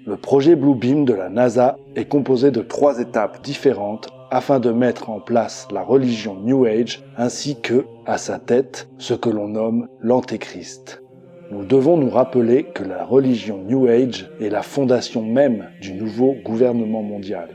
Le projet Bluebeam de la NASA est composé de 3 étapes différentes afin de mettre en place la religion New Age ainsi que, à sa tête, ce que l'on nomme l'Antéchrist. Nous devons nous rappeler que la religion New Age est la fondation même du nouveau gouvernement mondial.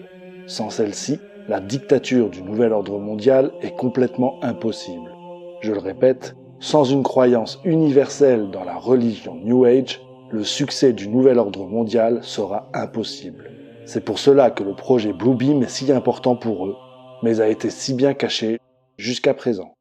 Sans celle-ci, la dictature du nouvel ordre mondial est complètement impossible. Je le répète, sans une croyance universelle dans la religion New Age, le succès du nouvel ordre mondial sera impossible. C'est pour cela que le projet Bluebeam est si important pour eux, mais a été si bien caché jusqu'à présent.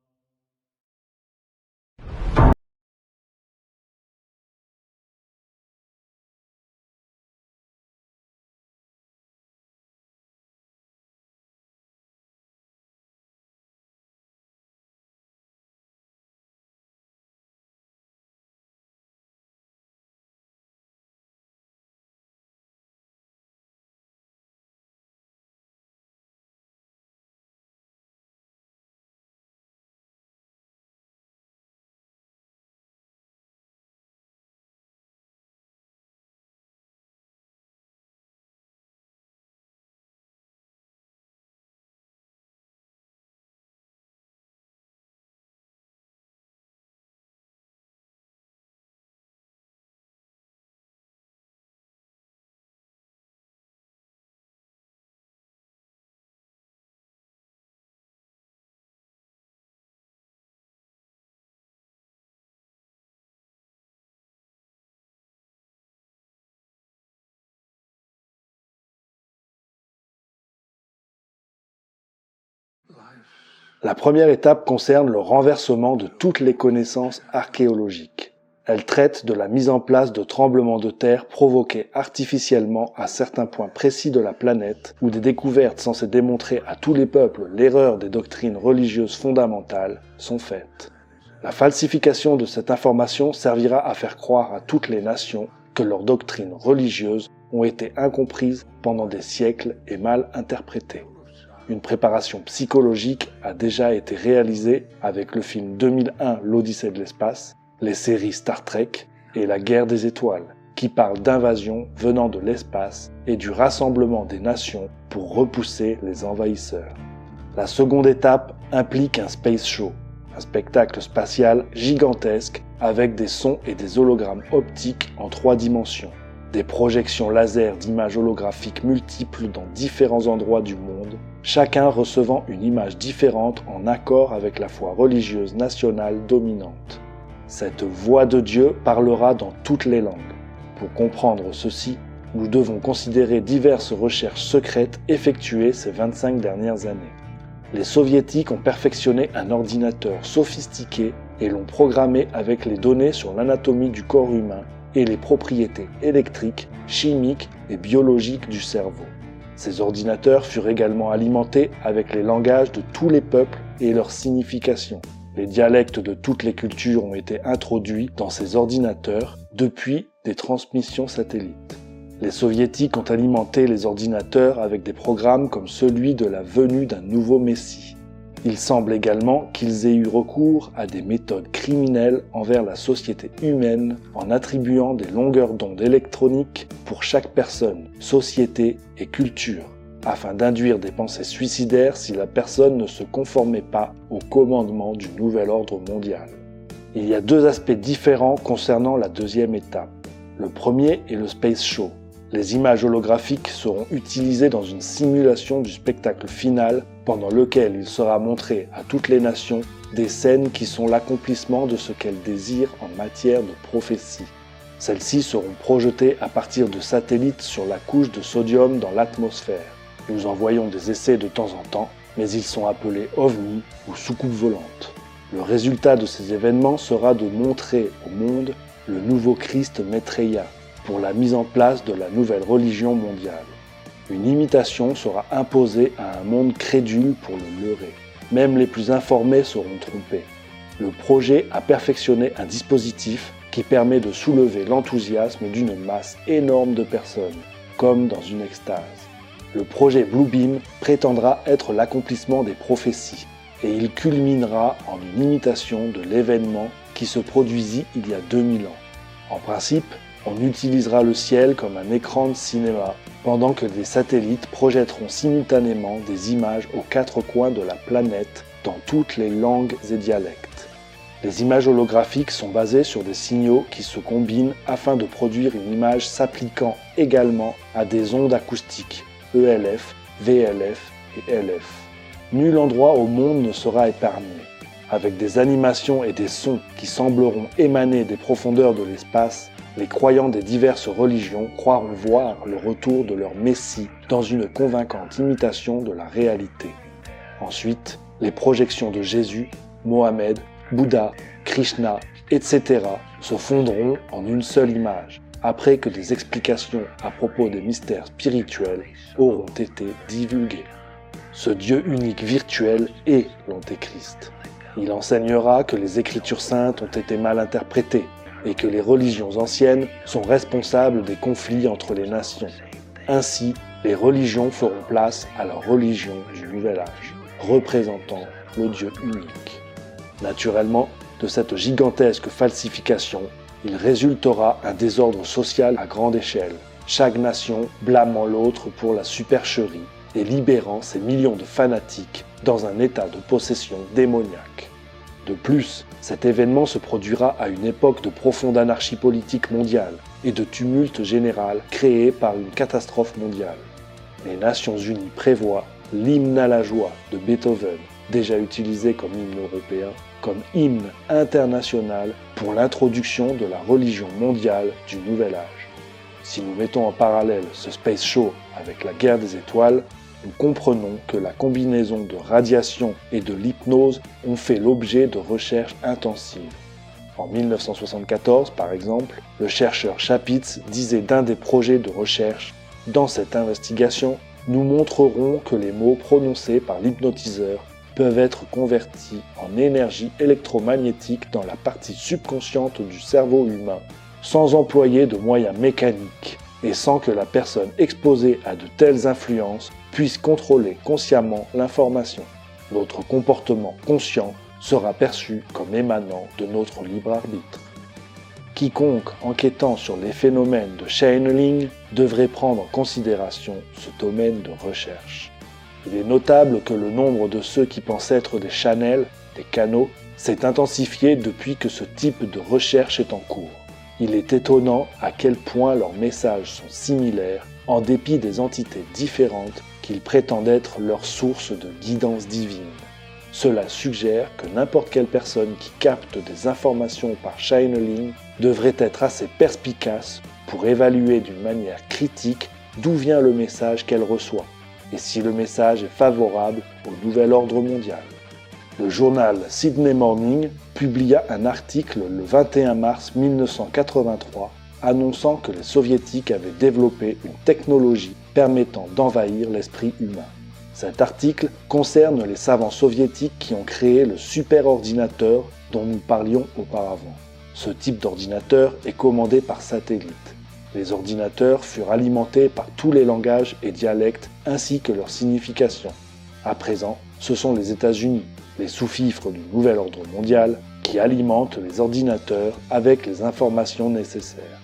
La première étape concerne le renversement de toutes les connaissances archéologiques. Elle traite de la mise en place de tremblements de terre provoqués artificiellement à certains points précis de la planète, où des découvertes censées démontrer à tous les peuples l'erreur des doctrines religieuses fondamentales sont faites. La falsification de cette information servira à faire croire à toutes les nations que leurs doctrines religieuses ont été incomprises pendant des siècles et mal interprétées. Une préparation psychologique a déjà été réalisée avec le film 2001 L'Odyssée de l'espace, les séries Star Trek et La Guerre des étoiles, qui parlent d'invasion venant de l'espace et du rassemblement des nations pour repousser les envahisseurs. La seconde étape implique un space show, un spectacle spatial gigantesque avec des sons et des hologrammes optiques en 3 dimensions, des projections laser d'images holographiques multiples dans différents endroits du monde, chacun recevant une image différente en accord avec la foi religieuse nationale dominante. Cette voix de Dieu parlera dans toutes les langues. Pour comprendre ceci, nous devons considérer diverses recherches secrètes effectuées ces 25 dernières années. Les soviétiques ont perfectionné un ordinateur sophistiqué et l'ont programmé avec les données sur l'anatomie du corps humain et les propriétés électriques, chimiques et biologiques du cerveau. Ces ordinateurs furent également alimentés avec les langages de tous les peuples et leurs significations. Les dialectes de toutes les cultures ont été introduits dans ces ordinateurs depuis des transmissions satellites. Les soviétiques ont alimenté les ordinateurs avec des programmes comme celui de la venue d'un nouveau messie. Il semble également qu'ils aient eu recours à des méthodes criminelles envers la société humaine en attribuant des longueurs d'onde électroniques pour chaque personne, société et culture, afin d'induire des pensées suicidaires si la personne ne se conformait pas au commandement du nouvel ordre mondial. Il y a 2 aspects différents concernant la deuxième étape. Le premier est le Space Show. Les images holographiques seront utilisées dans une simulation du spectacle final pendant lequel il sera montré à toutes les nations des scènes qui sont l'accomplissement de ce qu'elles désirent en matière de prophétie. Celles-ci seront projetées à partir de satellites sur la couche de sodium dans l'atmosphère. Nous en voyons des essais de temps en temps, mais ils sont appelés ovnis ou soucoupes volantes. Le résultat de ces événements sera de montrer au monde le nouveau Christ Maitreya pour la mise en place de la nouvelle religion mondiale. Une imitation sera imposée à un monde crédule pour le leurrer. Même les plus informés seront trompés. Le projet a perfectionné un dispositif qui permet de soulever l'enthousiasme d'une masse énorme de personnes, comme dans une extase. Le projet Bluebeam prétendra être l'accomplissement des prophéties, et il culminera en une imitation de l'événement qui se produisit il y a 2000 ans. En principe, on utilisera le ciel comme un écran de cinéma, pendant que des satellites projetteront simultanément des images aux quatre coins de la planète dans toutes les langues et dialectes. Les images holographiques sont basées sur des signaux qui se combinent afin de produire une image s'appliquant également à des ondes acoustiques, ELF, VLF et LF. Nul endroit au monde ne sera épargné. Avec des animations et des sons qui sembleront émaner des profondeurs de l'espace, les croyants des diverses religions croiront voir le retour de leur Messie dans une convaincante imitation de la réalité. Ensuite, les projections de Jésus, Mohamed, Bouddha, Krishna, etc. se fondront en une seule image, après que des explications à propos des mystères spirituels auront été divulguées. Ce Dieu unique virtuel est l'Antéchrist. Il enseignera que les Écritures saintes ont été mal interprétées et que les religions anciennes sont responsables des conflits entre les nations. Ainsi, les religions feront place à la religion du Nouvel Âge, représentant le Dieu unique. Naturellement, de cette gigantesque falsification, il résultera un désordre social à grande échelle, chaque nation blâmant l'autre pour la supercherie et libérant ses millions de fanatiques dans un état de possession démoniaque. De plus, cet événement se produira à une époque de profonde anarchie politique mondiale et de tumulte général créé par une catastrophe mondiale. Les Nations Unies prévoient l'hymne à la joie de Beethoven, déjà utilisé comme hymne européen, comme hymne international pour l'introduction de la religion mondiale du Nouvel Âge. Si nous mettons en parallèle ce Space Show avec la guerre des étoiles, nous comprenons que la combinaison de radiation et de l'hypnose ont fait l'objet de recherches intensives. En 1974, par exemple, le chercheur Chapitz disait d'un des projets de recherche « Dans cette investigation, nous montrerons que les mots prononcés par l'hypnotiseur peuvent être convertis en énergie électromagnétique dans la partie subconsciente du cerveau humain, sans employer de moyens mécaniques et sans que la personne exposée à de telles influences puisse contrôler consciemment l'information. Notre comportement conscient sera perçu comme émanant de notre libre arbitre. Quiconque enquêtant sur les phénomènes de channeling devrait prendre en considération ce domaine de recherche. Il est notable que le nombre de ceux qui pensent être des channels, des canaux, s'est intensifié depuis que ce type de recherche est en cours. Il est étonnant à quel point leurs messages sont similaires, en dépit des entités différentes qu'ils prétendent être leur source de guidance divine. Cela suggère que n'importe quelle personne qui capte des informations par channeling devrait être assez perspicace pour évaluer d'une manière critique d'où vient le message qu'elle reçoit, et si le message est favorable au nouvel ordre mondial. Le journal Sydney Morning publia un article le 21 mars 1983 annonçant que les soviétiques avaient développé une technologie permettant d'envahir l'esprit humain. Cet article concerne les savants soviétiques qui ont créé le superordinateur dont nous parlions auparavant. Ce type d'ordinateur est commandé par satellite. Les ordinateurs furent alimentés par tous les langages et dialectes ainsi que leurs significations. À présent, ce sont les États-Unis, les sous-fifres du nouvel ordre mondial, qui alimentent les ordinateurs avec les informations nécessaires.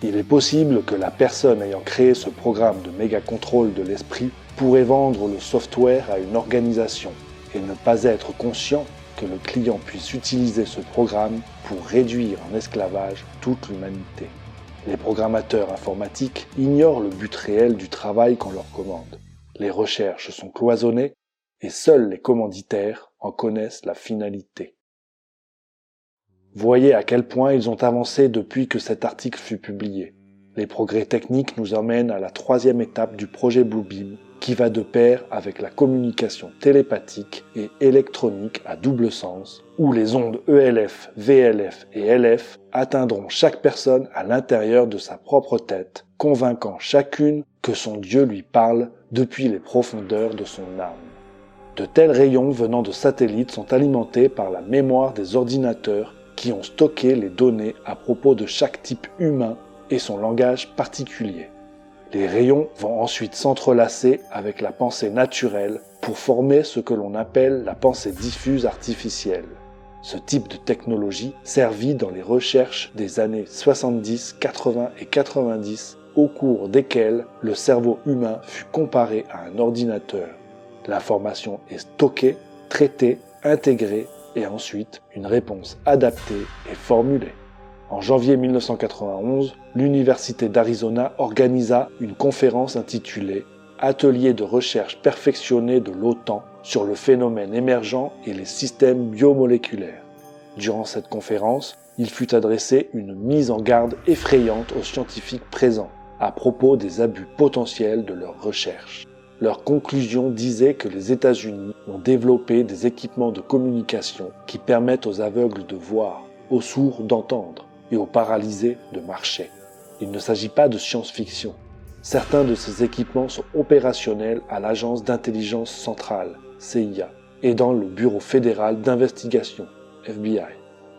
Il est possible que la personne ayant créé ce programme de méga-contrôle de l'esprit pourrait vendre le software à une organisation et ne pas être conscient que le client puisse utiliser ce programme pour réduire en esclavage toute l'humanité. Les programmateurs informatiques ignorent le but réel du travail qu'on leur commande. Les recherches sont cloisonnées et seuls les commanditaires en connaissent la finalité. Voyez à quel point ils ont avancé depuis que cet article fut publié. Les progrès techniques nous emmènent à la troisième étape du projet Bluebeam, qui va de pair avec la communication télépathique et électronique à double sens, où les ondes ELF, VLF et LF atteindront chaque personne à l'intérieur de sa propre tête, convainquant chacune que son Dieu lui parle depuis les profondeurs de son âme. De tels rayons venant de satellites sont alimentés par la mémoire des ordinateurs qui ont stocké les données à propos de chaque type humain et son langage particulier. Les rayons vont ensuite s'entrelacer avec la pensée naturelle pour former ce que l'on appelle la pensée diffuse artificielle. Ce type de technologie servit dans les recherches des années 70, 80 et 90, au cours desquelles le cerveau humain fut comparé à un ordinateur. L'information est stockée, traitée, intégrée et ensuite une réponse adaptée est formulée. En janvier 1991, l'Université d'Arizona organisa une conférence intitulée « Atelier de recherche perfectionné de l'OTAN sur le phénomène émergent et les systèmes biomoléculaires ». Durant cette conférence, il fut adressé une mise en garde effrayante aux scientifiques présents à propos des abus potentiels de leurs recherches. Leur conclusion disait que les États-Unis ont développé des équipements de communication qui permettent aux aveugles de voir, aux sourds d'entendre et aux paralysés de marcher. Il ne s'agit pas de science-fiction. Certains de ces équipements sont opérationnels à l'Agence d'intelligence centrale, CIA, et dans le Bureau fédéral d'investigation, FBI.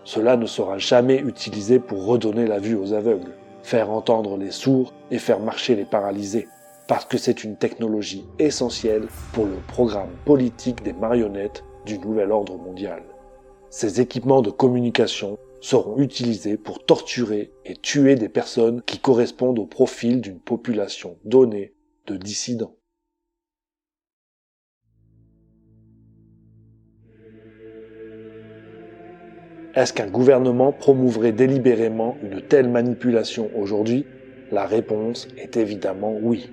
Cela ne sera jamais utilisé pour redonner la vue aux aveugles, faire entendre les sourds et faire marcher les paralysés, parce que c'est une technologie essentielle pour le programme politique des marionnettes du nouvel ordre mondial. Ces équipements de communication seront utilisés pour torturer et tuer des personnes qui correspondent au profil d'une population donnée de dissidents. Est-ce qu'un gouvernement promouvrait délibérément une telle manipulation aujourd'hui ? La réponse est évidemment oui.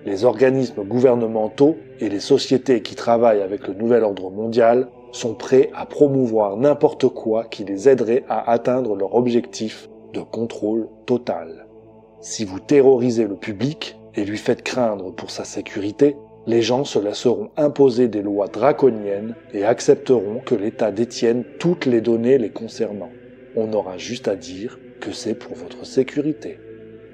Les organismes gouvernementaux et les sociétés qui travaillent avec le nouvel ordre mondial sont prêts à promouvoir n'importe quoi qui les aiderait à atteindre leur objectif de contrôle total. Si vous terrorisez le public et lui faites craindre pour sa sécurité, les gens se laisseront imposer des lois draconiennes et accepteront que l'État détienne toutes les données les concernant. On aura juste à dire que c'est pour votre sécurité.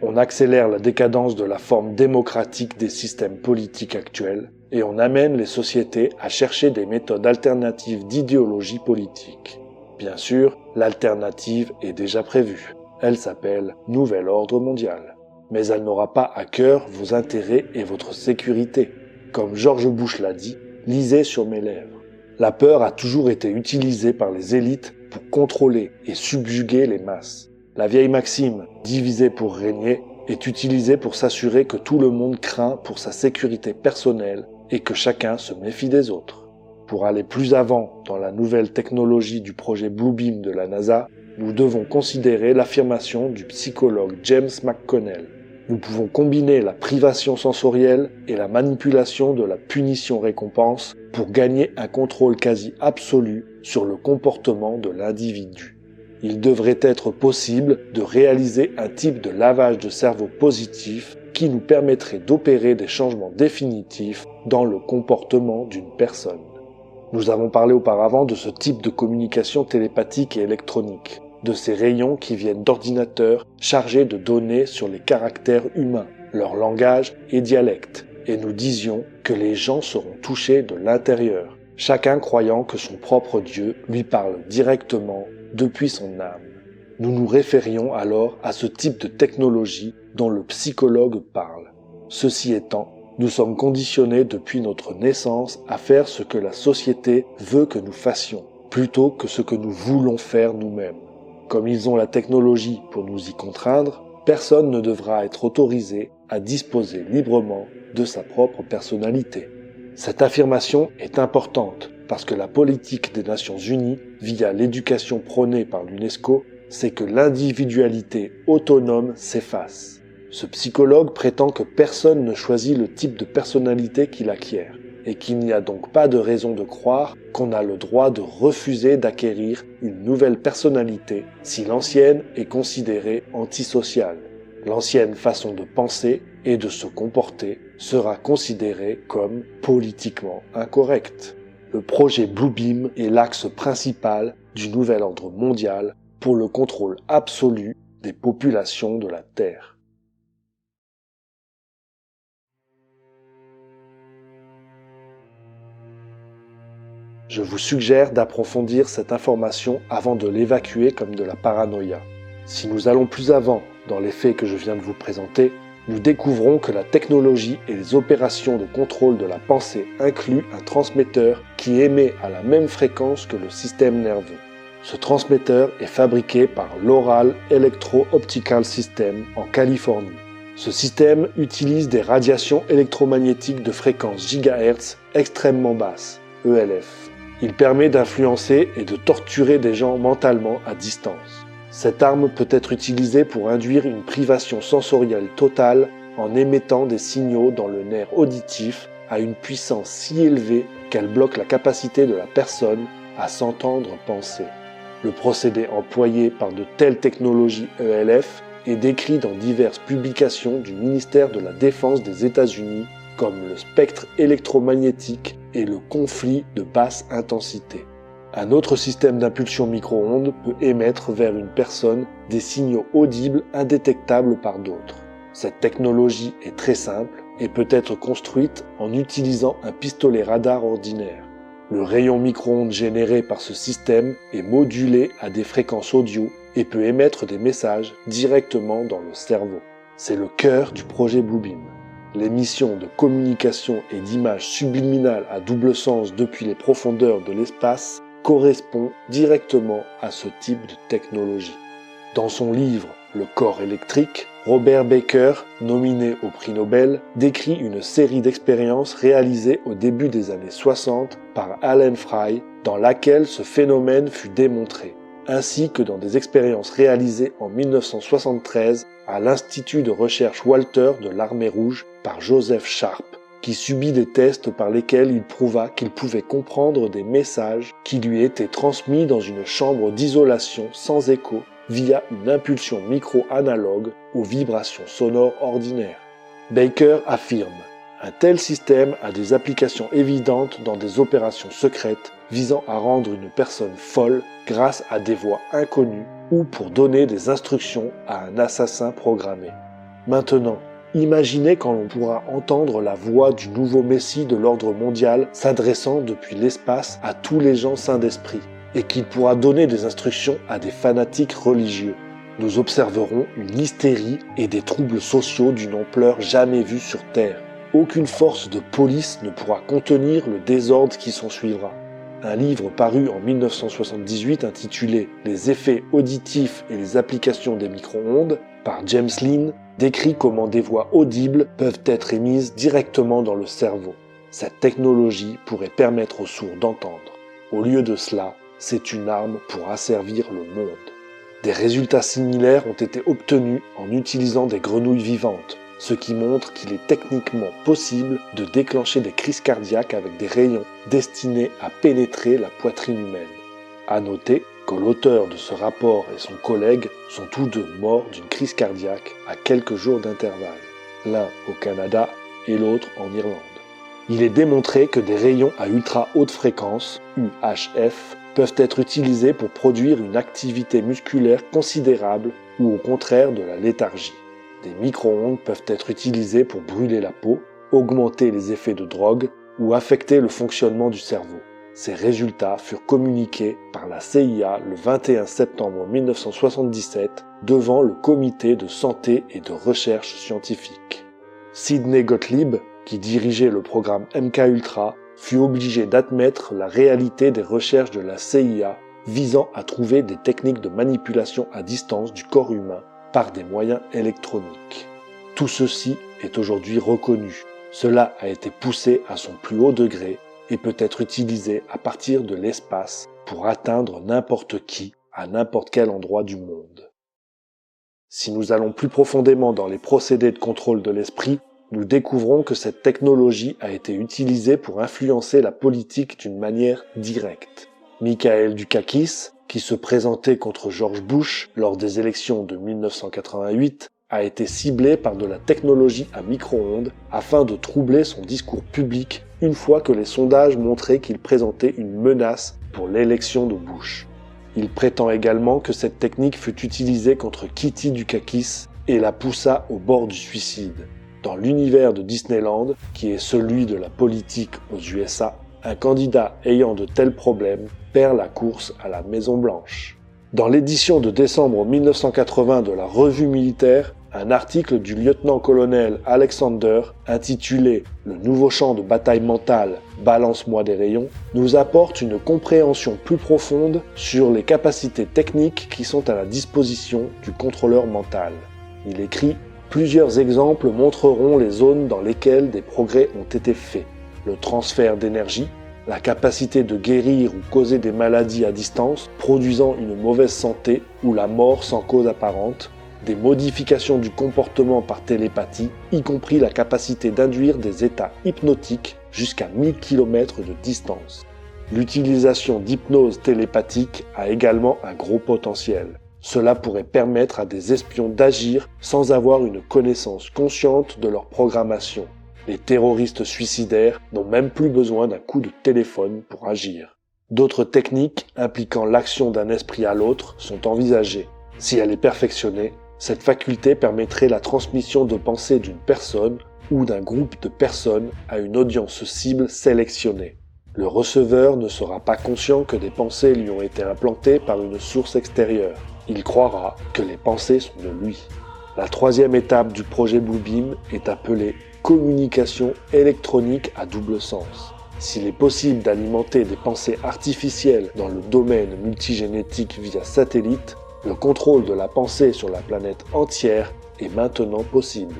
On accélère la décadence de la forme démocratique des systèmes politiques actuels et on amène les sociétés à chercher des méthodes alternatives d'idéologie politique. Bien sûr, l'alternative est déjà prévue. Elle s'appelle « Nouvel Ordre Mondial ». Mais elle n'aura pas à cœur vos intérêts et votre sécurité. Comme George Bush l'a dit, lisez sur mes lèvres. La peur a toujours été utilisée par les élites pour contrôler et subjuguer les masses. La vieille maxime « diviser pour régner » est utilisée pour s'assurer que tout le monde craint pour sa sécurité personnelle et que chacun se méfie des autres. Pour aller plus avant dans la nouvelle technologie du projet Bluebeam de la NASA, nous devons considérer l'affirmation du psychologue James McConnell. Nous pouvons combiner la privation sensorielle et la manipulation de la punition-récompense pour gagner un contrôle quasi absolu sur le comportement de l'individu. Il devrait être possible de réaliser un type de lavage de cerveau positif qui nous permettrait d'opérer des changements définitifs dans le comportement d'une personne. Nous avons parlé auparavant de ce type de communication télépathique et électronique, de ces rayons qui viennent d'ordinateurs chargés de données sur les caractères humains, leur langage et dialecte, et nous disions que les gens seront touchés de l'intérieur, chacun croyant que son propre Dieu lui parle directement depuis son âme. Nous nous référions alors à ce type de technologie dont le psychologue parle. Ceci étant, nous sommes conditionnés depuis notre naissance à faire ce que la société veut que nous fassions, plutôt que ce que nous voulons faire nous-mêmes. Comme ils ont la technologie pour nous y contraindre, personne ne devra être autorisé à disposer librement de sa propre personnalité. Cette affirmation est importante parce que la politique des Nations Unies, via l'éducation prônée par l'UNESCO, c'est que l'individualité autonome s'efface. Ce psychologue prétend que personne ne choisit le type de personnalité qu'il acquiert, et qu'il n'y a donc pas de raison de croire qu'on a le droit de refuser d'acquérir une nouvelle personnalité si l'ancienne est considérée antisociale. L'ancienne façon de penser et de se comporter sera considérée comme politiquement incorrecte. Le projet Bluebeam est l'axe principal du nouvel ordre mondial pour le contrôle absolu des populations de la Terre. Je vous suggère d'approfondir cette information avant de l'évacuer comme de la paranoïa. Si nous allons plus avant dans les faits que je viens de vous présenter, nous découvrons que la technologie et les opérations de contrôle de la pensée incluent un transmetteur qui émet à la même fréquence que le système nerveux. Ce transmetteur est fabriqué par l'Oral Electro-Optical System en Californie. Ce système utilise des radiations électromagnétiques de fréquence gigahertz extrêmement basse, ELF. Il permet d'influencer et de torturer des gens mentalement à distance. Cette arme peut être utilisée pour induire une privation sensorielle totale en émettant des signaux dans le nerf auditif à une puissance si élevée qu'elle bloque la capacité de la personne à s'entendre penser. Le procédé employé par de telles technologies ELF est décrit dans diverses publications du ministère de la Défense des États-Unis comme le spectre électromagnétique et le conflit de basse intensité. Un autre système d'impulsion micro-ondes peut émettre vers une personne des signaux audibles indétectables par d'autres. Cette technologie est très simple et peut être construite en utilisant un pistolet radar ordinaire. Le rayon micro-ondes généré par ce système est modulé à des fréquences audio et peut émettre des messages directement dans le cerveau. C'est le cœur du projet Bluebeam. L'émission de communication et d'images subliminales à double sens depuis les profondeurs de l'espace correspond directement à ce type de technologie. Dans son livre « Le corps électrique », Robert Baker, nominé au prix Nobel, décrit une série d'expériences réalisées au début des années 60 par Alan Fry, dans laquelle ce phénomène fut démontré, ainsi que dans des expériences réalisées en 1973 à l'Institut de recherche Walter de l'Armée rouge par Joseph Sharp, qui subit des tests par lesquels il prouva qu'il pouvait comprendre des messages qui lui étaient transmis dans une chambre d'isolation sans écho via une impulsion micro-analogue aux vibrations sonores ordinaires. Baker affirme « Un tel système a des applications évidentes dans des opérations secrètes visant à rendre une personne folle grâce à des voix inconnues ou pour donner des instructions à un assassin programmé. Maintenant, imaginez quand l'on pourra entendre la voix du nouveau Messie de l'ordre mondial s'adressant depuis l'espace à tous les gens sains d'esprit, et qu'il pourra donner des instructions à des fanatiques religieux. Nous observerons une hystérie et des troubles sociaux d'une ampleur jamais vue sur Terre. Aucune force de police ne pourra contenir le désordre qui s'ensuivra. Un livre paru en 1978 intitulé « Les effets auditifs et les applications des micro-ondes » par James Lynn décrit comment des voix audibles peuvent être émises directement dans le cerveau. Cette technologie pourrait permettre aux sourds d'entendre. Au lieu de cela, c'est une arme pour asservir le monde. Des résultats similaires ont été obtenus en utilisant des grenouilles vivantes, ce qui montre qu'il est techniquement possible de déclencher des crises cardiaques avec des rayons destinés à pénétrer la poitrine humaine. À noter que l'auteur de ce rapport et son collègue sont tous deux morts d'une crise cardiaque à quelques jours d'intervalle, l'un au Canada et l'autre en Irlande. Il est démontré que des rayons à ultra haute fréquence, UHF, peuvent être utilisés pour produire une activité musculaire considérable ou au contraire de la léthargie. Des micro-ondes peuvent être utilisés pour brûler la peau, augmenter les effets de drogue ou affecter le fonctionnement du cerveau. Ces résultats furent communiqués par la CIA le 21 septembre 1977 devant le Comité de santé et de recherche scientifique. Sidney Gottlieb, qui dirigeait le programme MKUltra, fut obligé d'admettre la réalité des recherches de la CIA visant à trouver des techniques de manipulation à distance du corps humain par des moyens électroniques. Tout ceci est aujourd'hui reconnu. Cela a été poussé à son plus haut degré et peut être utilisé à partir de l'espace pour atteindre n'importe qui à n'importe quel endroit du monde. Si nous allons plus profondément dans les procédés de contrôle de l'esprit, nous découvrons que cette technologie a été utilisée pour influencer la politique d'une manière directe. Mikhail Dukakis, qui se présentait contre George Bush lors des élections de 1988, a été ciblé par de la technologie à micro-ondes afin de troubler son discours public une fois que les sondages montraient qu'il présentait une menace pour l'élection de Bush. Il prétend également que cette technique fut utilisée contre Kitty Dukakis et la poussa au bord du suicide. Dans l'univers de Disneyland, qui est celui de la politique aux USA, un candidat ayant de tels problèmes perd la course à la Maison-Blanche. Dans l'édition de décembre 1980 de la Revue militaire, Un article du lieutenant-colonel Alexander, intitulé « Le nouveau champ de bataille mental, balance-moi des rayons », nous apporte une compréhension plus profonde sur les capacités techniques qui sont à la disposition du contrôleur mental. Il écrit « Plusieurs exemples montreront les zones dans lesquelles des progrès ont été faits. Le transfert d'énergie, la capacité de guérir ou causer des maladies à distance, produisant une mauvaise santé ou la mort sans cause apparente, des modifications du comportement par télépathie, y compris la capacité d'induire des états hypnotiques jusqu'à 1000 km de distance. L'utilisation d'hypnose télépathique a également un gros potentiel. Cela pourrait permettre à des espions d'agir sans avoir une connaissance consciente de leur programmation. Les terroristes suicidaires n'ont même plus besoin d'un coup de téléphone pour agir. D'autres techniques impliquant l'action d'un esprit à l'autre sont envisagées. Si elle est perfectionnée, cette faculté permettrait la transmission de pensées d'une personne ou d'un groupe de personnes à une audience cible sélectionnée. Le receveur ne sera pas conscient que des pensées lui ont été implantées par une source extérieure. Il croira que les pensées sont de lui. La troisième étape du projet Bluebeam est appelée communication électronique à double sens. S'il est possible d'alimenter des pensées artificielles dans le domaine multigénétique via satellite, le contrôle de la pensée sur la planète entière est maintenant possible.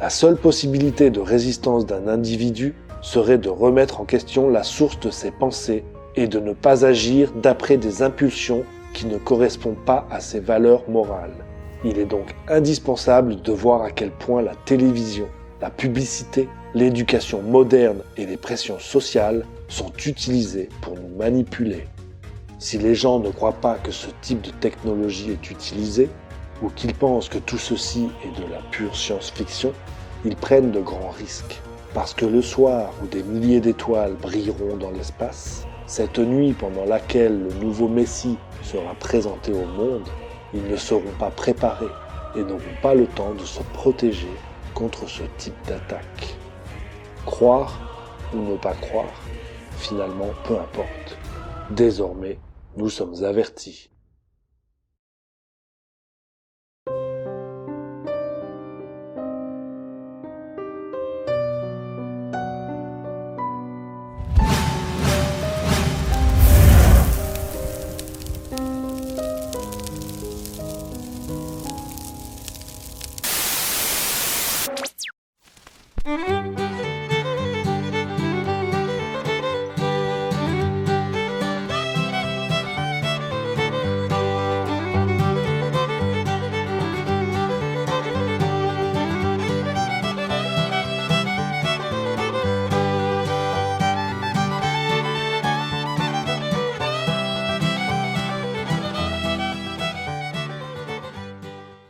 La seule possibilité de résistance d'un individu serait de remettre en question la source de ses pensées et de ne pas agir d'après des impulsions qui ne correspondent pas à ses valeurs morales. Il est donc indispensable de voir à quel point la télévision, la publicité, l'éducation moderne et les pressions sociales sont utilisées pour nous manipuler. Si les gens ne croient pas que ce type de technologie est utilisé, ou qu'ils pensent que tout ceci est de la pure science-fiction, ils prennent de grands risques. Parce que le soir où des milliers d'étoiles brilleront dans l'espace, cette nuit pendant laquelle le nouveau Messie sera présenté au monde, ils ne seront pas préparés et n'auront pas le temps de se protéger contre ce type d'attaque. Croire ou ne pas croire, finalement peu importe. Désormais, nous sommes avertis.